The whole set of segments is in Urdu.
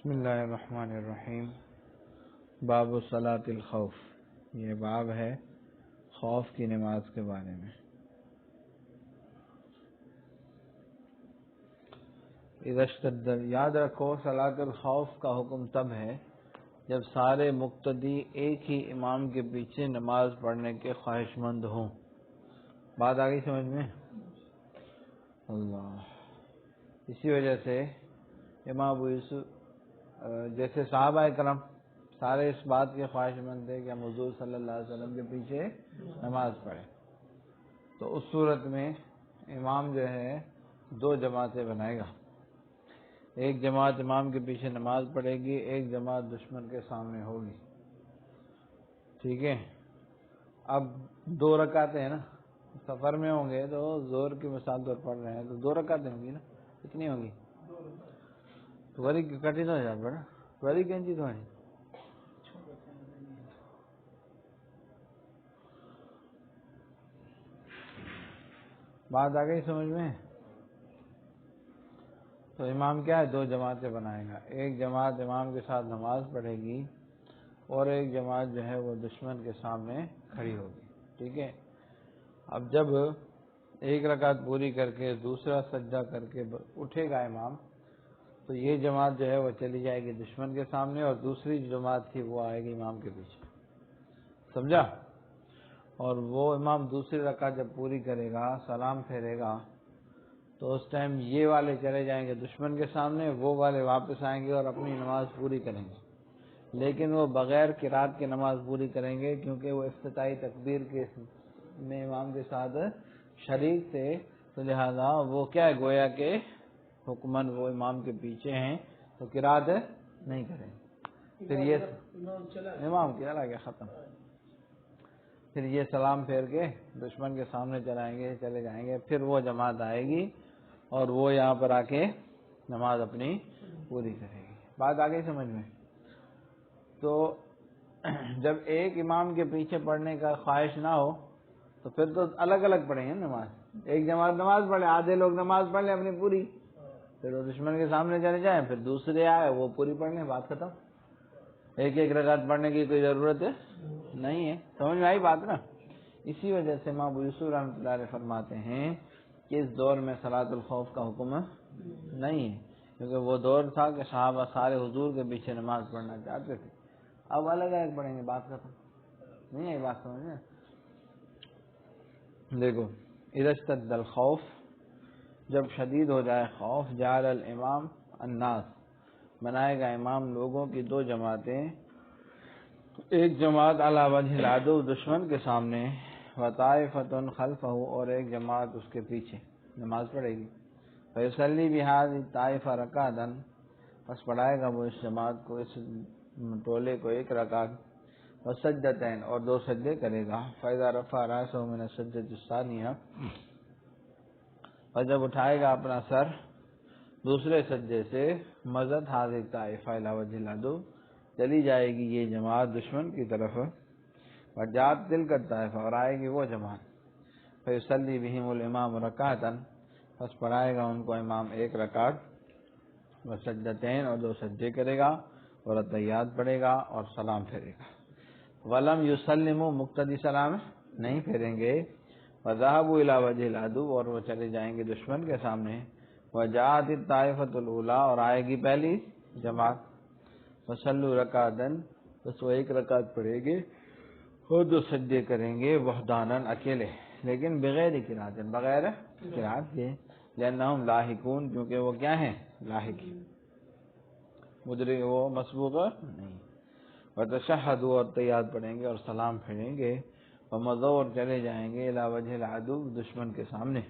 بسم اللہ الرحمن الرحیم۔ باب صلاۃ الخوف، یہ باب ہے خوف کی نماز کے بارے میں۔ اذا اشتد، یاد رکھو صلاۃ الخوف کا حکم تب ہے جب سارے مقتدی ایک ہی امام کے پیچھے نماز پڑھنے کے خواہش مند ہوں۔ بات آ گئی سمجھ میں؟ اللہ، اسی وجہ سے امام ابو یوسف جیسے صحابہ کرام سارے اس بات کے خواہش مند تھے کہ ہم حضور صلی اللہ علیہ وسلم کے پیچھے نماز پڑھیں، تو اس صورت میں امام جو ہے دو جماعتیں بنائے گا، ایک جماعت امام کے پیچھے نماز پڑھے گی، ایک جماعت دشمن کے سامنے ہوگی، ٹھیک ہے۔ اب دو رکعتیں ہیں نا، سفر میں ہوں گے تو زور کی مثال طور پڑھ رہے ہیں تو دو رکعتیں ہوں گی نا، کتنی ہوگی؟ وری کٹی نہ جا پڑا وری کینچی تو ہے۔ بات آ گئی سمجھ میں؟ تو امام کیا ہے، دو جماعتیں بنائے گا، ایک جماعت امام کے ساتھ نماز پڑھے گی اور ایک جماعت جو ہے وہ دشمن کے سامنے کھڑی ہوگی، ٹھیک ہے۔ اب جب ایک رکعت پوری کر کے دوسرا سجدہ کر کے اٹھے گا امام، تو یہ جماعت جو ہے وہ چلی جائے گی دشمن کے سامنے اور دوسری جماعت تھی وہ آئے گی امام کے پیچھے، سمجھا؟ اور وہ امام دوسری رکعت جب پوری کرے گا، سلام پھیرے گا، تو اس ٹائم یہ والے چلے جائیں گے دشمن کے سامنے، وہ والے واپس آئیں گے اور اپنی نماز پوری کریں گے، لیکن وہ بغیر قرات کے نماز پوری کریں گے کیونکہ وہ افتتاحی تکبیر کے میں امام کے ساتھ شریک تھے، تو لہذا وہ کیا ہے، گویا کہ حکمن وہ امام کے پیچھے ہیں تو قرات نہیں کریں، پھر یہ امام چلا گیا ختم، پھر یہ سلام پھیر کے دشمن کے سامنے چلے جائیں گے، پھر وہ جماعت آئے گی اور وہ یہاں پر آ کے نماز اپنی پوری کرے گی۔ بات آ گئی سمجھ میں؟ تو جب ایک امام کے پیچھے پڑھنے کا خواہش نہ ہو تو پھر تو الگ الگ پڑھیں گے نماز، ایک جماعت نماز پڑھے، آدھے لوگ نماز پڑھ لیں اپنی پوری، پھر وہ دشمن کے سامنے چلے جائیں، پھر دوسرے آئے وہ پوری پڑھ لیں، بات ختم، ایک ایک رکعت پڑھنے کی کوئی ضرورت نہیں ہے، سمجھ میں آئی بات نا؟ اسی وجہ سے امام ابو یوسف رحمۃ اللہ علیہ فرماتے ہیں کہ اس دور میں صلاۃ الخوف کا حکم نہیں ہے، کیونکہ وہ دور تھا کہ صحابہ سارے حضور کے پیچھے نماز پڑھنا چاہتے تھے، اب الگ الگ پڑھیں گے، بات ختم، نہیں ہے بات سمجھ میں؟ دیکھو، اذا اشتد الخوف، جب شدید ہو جائے خوف، جعل الامام الناس، بنائے گا امام لوگوں کی دو جماعتیں، ایک جماعت علی وجہ العدو دشمن کے سامنے، وطائفۃ خلفہ اور ایک جماعت اس کے پیچھے نماز پڑھے گی، فیصلی بہذہ الطائفہ رکعۃ، پس پڑھائے گا وہ اس جماعت کو، اس ٹولے کو ایک رکعت، وسجدتین اور دو سجدے کرے گا، فاذا رفع راسہ من السجدۃ الثانیہ، اور جب اٹھائے گا اپنا سر دوسرے سجدے سے، مضت هذه الطائفہ الی وجہ العدو، چلی جائے گی یہ جماعت دشمن کی طرف، وجاءت تلک الطائفہ اور آئے گی وہ جماعت، فیصلی بہم الامام رکعۃ، پس پڑھائے گا ان کو امام ایک رکعت، وسجدتین اور دو سجدے کرے گا، اور تحیات پڑھے گا اور سلام پھیرے گا، ولم یسلموا، مقتدی سلام نہیں پھیریں گے، وذهبوا الی وجہ العدو اور وہ چلے جائیں گے دشمن کے سامنے، وجاءت الطائفۃ الاولی اور آئے گی پہلی جماعت، وصلوا رکعۃ، بس وہ ایک رکعت پڑھیں گے اور دو سجدے کریں گے، وحداناً اکیلے، لیکن بغیر قرات، بغیر قرات کے، لأنہم لاحقون، کیونکہ وہ کیا ہیں، لاحق، مدرک، وہ مسبوق نہیں، وتشہدوا اور تحیات پڑھیں گے اور سلام پھیریں گے، ومضوا اور چلے جائیں گے الی وجہ العدو دشمن کے سامنے،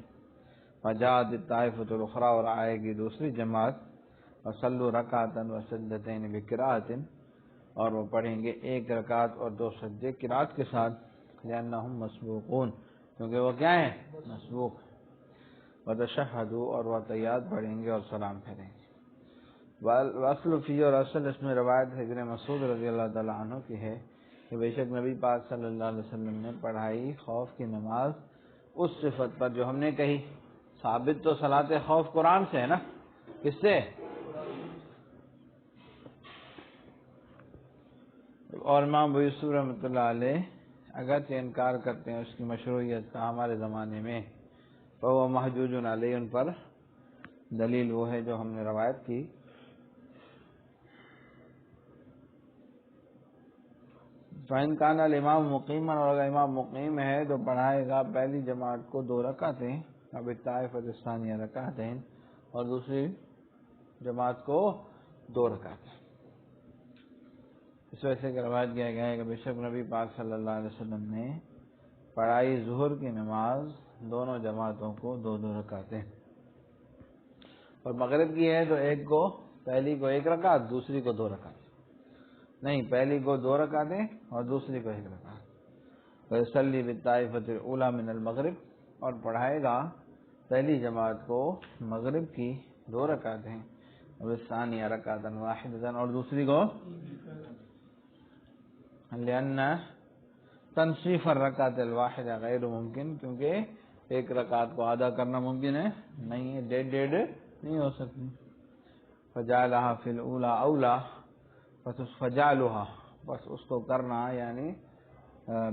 وجاءت الطائفۃ الاخری اور آئے گی دوسری جماعت، وصلوا رکعۃ وسجدتین بقراءۃ اور وہ پڑھیں گے ایک رکعت اور دو سجدے قرات کے ساتھ، لأنہم مسبوقون، کیونکہ وہ کیا ہیں، مسبوق، وتشہدوا اور وہ تحیات پڑھیں گے اور سلام پھیریں گے، واصل فی، اور اصل اس میں روایت ہے ابن مسعود رضی اللہ تعالیٰ عنہ کی ہے کہ بے شک نبی پاک صلی اللہ علیہ وسلم نے پڑھائی خوف کی نماز اس صفت پر جو ہم نے کہی، ثابت تو صلاۃ خوف قرآن سے ہے نا، کس سے؟ اور امام ابو یوسف رحمۃ اللہ علیہ اگرچہ انکار کرتے ہیں اس کی مشروعیت کا ہمارے زمانے میں، تو وہ محجوج علیہ، ان پر دلیل وہ ہے جو ہم نے روایت کی۔ فَإِنْ كَانَ الْإِمَامُ مُقِيمًا، اور اگر امام مقیم ہے تو پڑھائے گا پہلی جماعت کو 2 رکعتیں، اب الطائفۃ الثانیہ رکعتیں، اور دوسری جماعت کو 2 رکعتیں۔ اس وجہ سے کہ روایت کیا گیا ہے کہ بے شک نبی پاک صلی اللہ علیہ وسلم نے پڑھائی ظہر کی نماز دونوں جماعتوں کو 2 رکعتیں، اور مغرب کی ہے تو پہلی کو 1 رکعت، دوسری کو 2 رکعت، نہیں پہلی کو 2 رکعتیں اور دوسری کو 1 رکعت۔ وَيُصَلِّي بِالطَّائِفَةِ الْأُولَىٰ مِنَ الْمَغْرِبِ، اور پڑھائے گا پہلی جماعت کو مغرب کی 2 رکعتیں، وَالثَّانِيَةَ رَكْعَةً وَاحِدَةً، اور دوسری کو، لِأَنَّ تَنْصِيفَ الرَّكْعَةِ الْوَاحِدَةِ غَيْرُ مُمْكِنٍ، کیونکہ 1 رکعت کو آدھا کرنا ممکن ہے نہیں ہے، ڈیڑھ نہیں ہو سکتی۔ فَجَعَلَهَا فِي الْأُولَىٰ أَوْلَىٰ، بس اس کو کرنا یعنی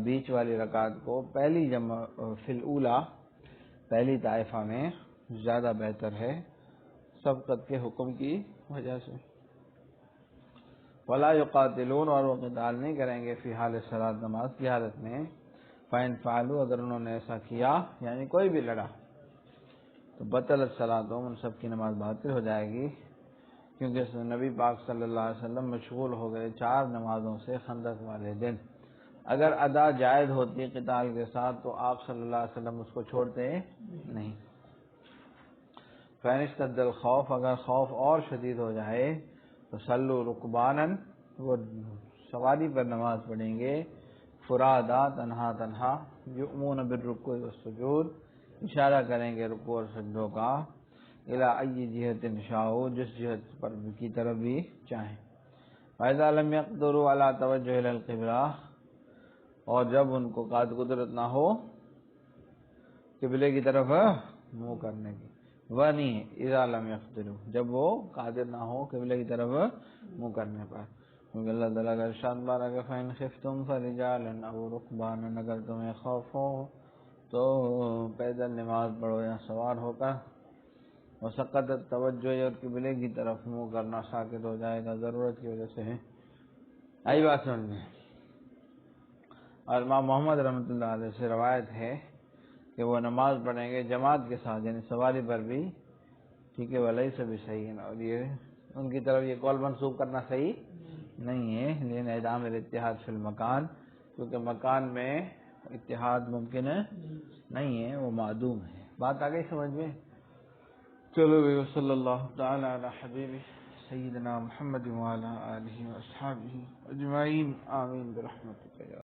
بیچ والی رکعت کو پہلی فی الاولیٰ، پہلی طائفہ میں زیادہ بہتر ہے سبقت کے حکم کی وجہ سے۔ ولا یقاتلون، اور وہ قتال نہیں کریں گے فی حال صلاۃ، نماز کی حالت میں، فإن فعلوا، اگر انہوں نے ایسا کیا یعنی کوئی بھی لڑا، تو بطلت صلاتہم، ان سب کی نماز باطل ہو جائے گی، کیونکہ نبی پاک صلی اللہ علیہ وسلم مشغول ہو گئے 4 نمازوں سے خندق والے دن۔ اگر ادا جائز ہوتی قتال کے ساتھ تو آپ صلی اللہ علیہ وسلم اس کو چھوڑتے نہیں۔ فإن اشتد الخوف، اگر خوف اور شدید ہو جائے تو صلوا رکبانا، وہ سواری پر نماز پڑھیں گے، فرادا، تنہا تنہا، یؤمون بالرکوع والسجود، اشارہ کریں گے رکوع اور سجدوں کا، الی ای جہۃ شاءوا، جس جہت پر کی طرف بھی چاہیں۔ فاذا لم يقدروا علی توجہ الی القبلہ، اور جب ان کو قدرت نہ ہو قبلے کی طرف منہ کرنے کی، ونی اذا لم يقدروا، جب وہ قادر نہ ہو قبلے کی طرف منہ کرنے پر، کیونکہ اللہ تعالیٰ کا ارشاد بارہ کہ فإن خفتم فرجالا او رکبانا، اگر تمہیں خوف ہو تو پیدل نماز پڑھو یا سوار ہو کر، وسقطت توجہ، اور قبلے کی طرف منہ کرنا ساکت ہو جائے گا ضرورت کی وجہ سے ہے۔ آئی بات سمجھ میں؟ اور امام محمد رحمۃ اللہ علیہ سے روایت ہے کہ وہ نماز پڑھیں گے جماعت کے ساتھ، یعنی سواری پر بھی، ٹھیک ہے، ولی سے بھی صحیح ہے، اور یہ ان کی طرف یہ قول منسوب کرنا صحیح نہیں ہے، لیکن اعدام الاتحاد فی المکان، کیونکہ مکان میں اتحاد ممکن نہیں ہے، وہ معدوم ہے۔ بات آ گئی سمجھ میں؟ چلو بھائی، صلی اللہ تعالی علی حبیبہ سیدنا محمد وعلی آلہ واصحابہ اجمعین، آمین برحمتک یا